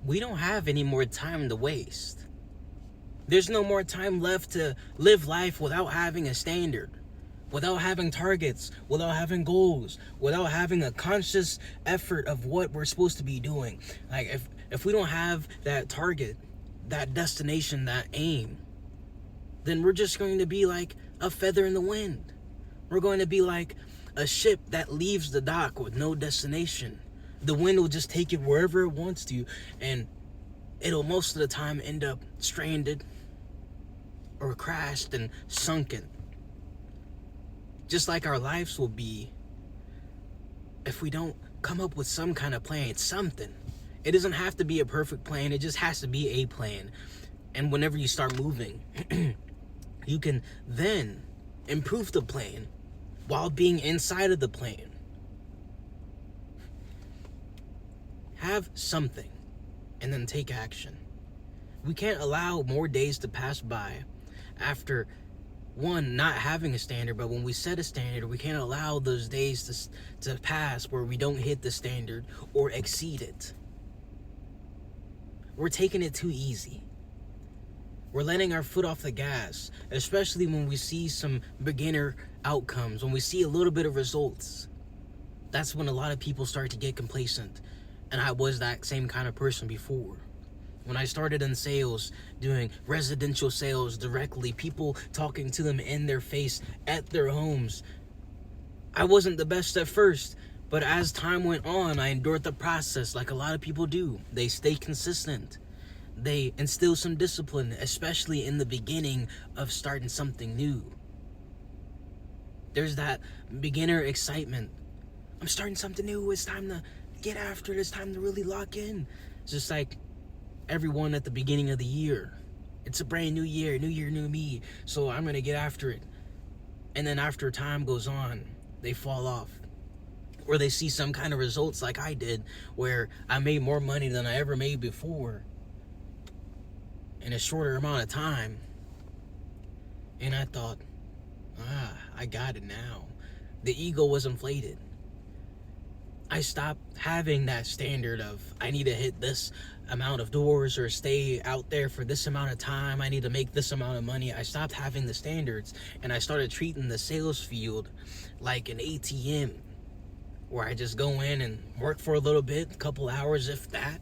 we don't have any more time to waste. There's no more time left to live life without having a standard, without having targets, without having goals, without having a conscious effort of what we're supposed to be doing. Like if we don't have that target, that destination, that aim, then we're just going to be like a feather in the wind. We're going to be like a ship that leaves the dock with no destination. The wind will just take it wherever it wants to, and it'll most of the time end up stranded or crashed and sunken. Just like our lives will be if we don't come up with some kind of plan. It's something. It doesn't have to be a perfect plan. It just has to be a plan. And whenever you start moving, you can then improve the plan while being inside of the plan. Have something and then take action. We can't allow more days to pass by after one, not having a standard, but when we set a standard, we can't allow those days to pass where we don't hit the standard or exceed it. We're taking it too easy. We're letting our foot off the gas, especially when we see some beginner outcomes, when we see a little bit of results. That's when a lot of people start to get complacent. And I was that same kind of person before. When I started in sales, doing residential sales directly, people talking to them in their face at their homes, I wasn't the best at first, but as time went on, I endured the process like a lot of people do. They stay consistent. They instill some discipline, especially in the beginning of starting something new. There's that beginner excitement. I'm starting something new. It's time to get after it. It's time to really lock in. It's just like everyone at the beginning of the year. It's a brand new year, new me. So I'm going to get after it. And then after time goes on, they fall off. Or they see some kind of results like I did, where I made more money than I ever made before in a shorter amount of time. And I thought, I got it now. The ego was inflated. I stopped having that standard of I need to hit this amount of doors or stay out there for this amount of time. I need to make this amount of money. I stopped having the standards, and I started treating the sales field like an ATM, where I just go in and work for a little bit, a couple hours, if that,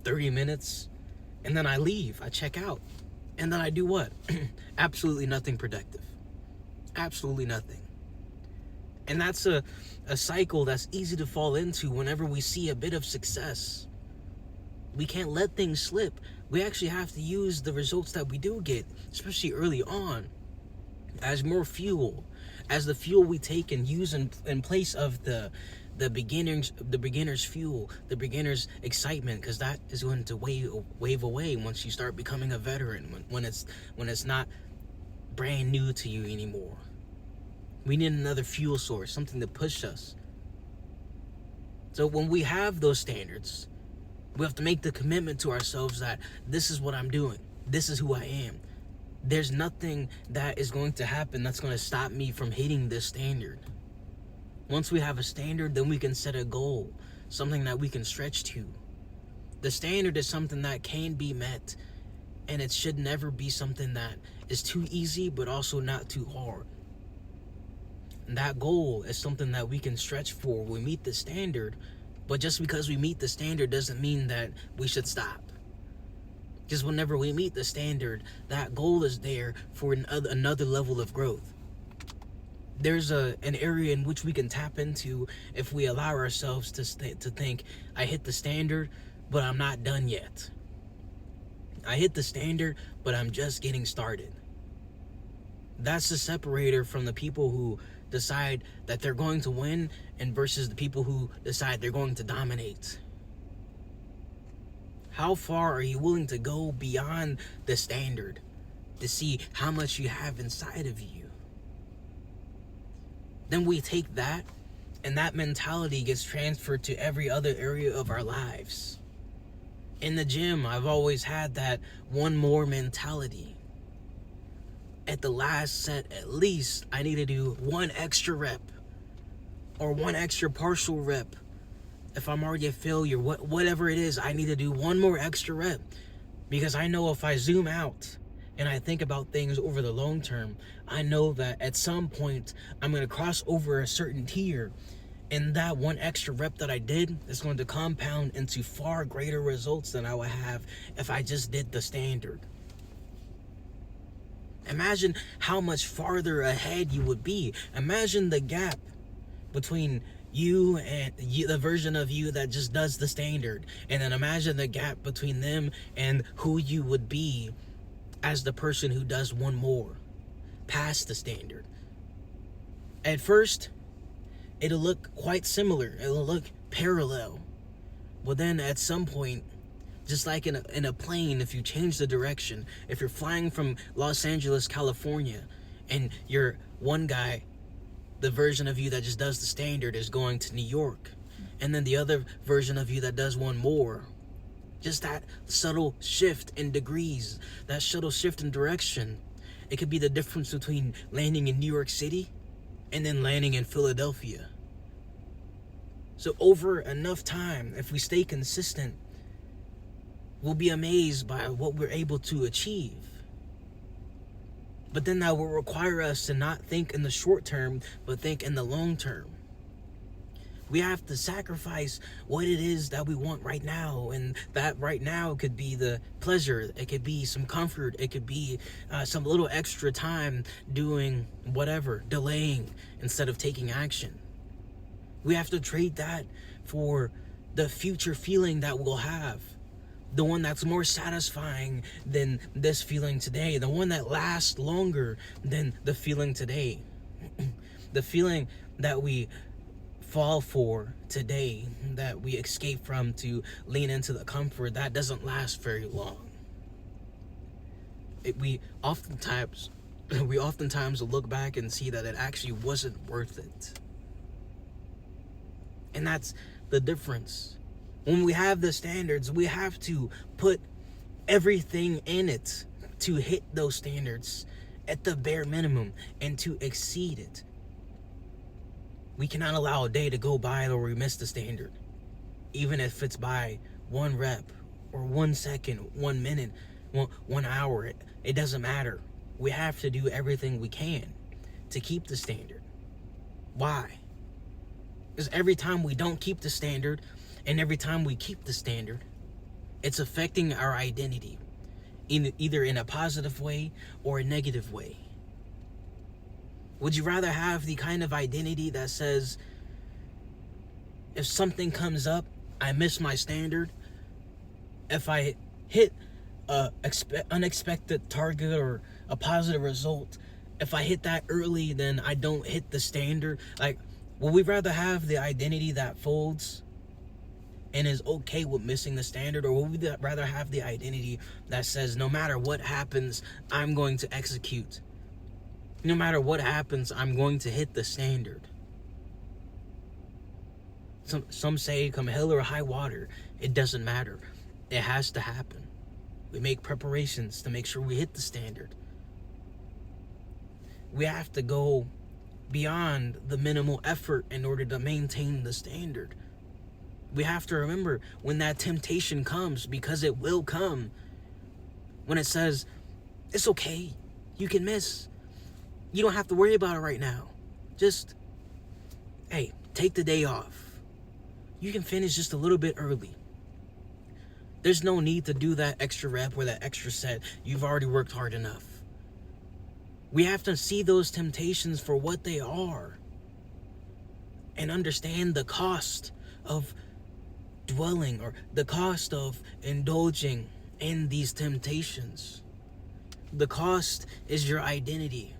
30 minutes, and then I leave. I check out. And then I do what? Absolutely nothing productive. Absolutely nothing. And that's a cycle that's easy to fall into whenever we see a bit of success. We can't let things slip. We actually have to use the results that we do get, especially early on, as more fuel, as the fuel we take and use in place of the beginner's fuel, the beginner's excitement, because that is going to wave away once you start becoming a veteran, when it's not brand new to you anymore. We need another fuel source, something to push us. So when we have those standards, we have to make the commitment to ourselves that this is what I'm doing. This is who I am. There's nothing that is going to happen that's going to stop me from hitting this standard. Once we have a standard, then we can set a goal, something that we can stretch to. The standard is something that can be met, and it should never be something that is too easy, but also not too hard. And that goal is something that we can stretch for. We meet the standard, but just because we meet the standard doesn't mean that we should stop. Because whenever we meet the standard, that goal is there for another level of growth. There's an area in which we can tap into if we allow ourselves to think, I hit the standard, but I'm not done yet. I hit the standard, but I'm just getting started. That's the separator from the people who decide that they're going to win and versus the people who decide they're going to dominate. How far are you willing to go beyond the standard to see how much you have inside of you? Then we take that, and that mentality gets transferred to every other area of our lives. In the gym, I've always had that one more mentality. At the last set, at least, I need to do one extra rep or one extra partial rep if I'm already a failure, whatever it is, I need to do one more extra rep. Because I know if I zoom out and I think about things over the long term, I know that at some point I'm going to cross over a certain tier, and that one extra rep that I did is going to compound into far greater results than I would have if I just did the standard. Imagine how much farther ahead you would be. Imagine the gap between you and the version of you that just does the standard, and then imagine the gap between them and who you would be as the person who does one more past the standard. At first, it'll look quite similar, it'll look parallel, but then at some point, just like in a plane, if you change the direction, if you're flying from Los Angeles, California, and you're one guy, the version of you that just does the standard is going to New York, and then the other version of you that does one more, just that subtle shift in degrees, that subtle shift in direction, it could be the difference between landing in New York City and then landing in Philadelphia. So over enough time, if we stay consistent, we'll be amazed by what we're able to achieve. But then that will require us to not think in the short term, but think in the long term. We have to sacrifice what it is that we want right now. And that right now could be the pleasure. It could be some comfort. It could be some little extra time doing whatever, delaying instead of taking action. We have to trade that for the future feeling that we'll have. The one that's more satisfying than this feeling today. The one that lasts longer than the feeling today. The feeling that we fall for today, that we escape from to lean into the comfort, that doesn't last very long. We oftentimes look back and see that it actually wasn't worth it. And that's the difference. When we have the standards, we have to put everything in it to hit those standards at the bare minimum and to exceed it. We cannot allow a day to go by where we miss the standard. Even if it's by 1 rep or 1 second, 1 minute, 1 hour, it doesn't matter. We have to do everything we can to keep the standard. Why? Because every time we don't keep the standard, and every time we keep the standard, it's affecting our identity, either in a positive way or a negative way. Would you rather have the kind of identity that says, if something comes up, I miss my standard? If I hit a unexpected target or a positive result, if I hit that early, then I don't hit the standard? Like, would we rather have the identity that folds and is okay with missing the standard, or would we rather have the identity that says, no matter what happens, I'm going to execute? No matter what happens, I'm going to hit the standard. Some say, come hell or high water, it doesn't matter. It has to happen. We make preparations to make sure we hit the standard. We have to go beyond the minimal effort in order to maintain the standard. We have to remember when that temptation comes, because it will come, when it says, it's okay, you can miss. You don't have to worry about it right now. Just, hey, take the day off. You can finish just a little bit early. There's no need to do that extra rep or that extra set. You've already worked hard enough. We have to see those temptations for what they are and understand the cost of dwelling, or the cost of indulging in these temptations. The cost is your identity.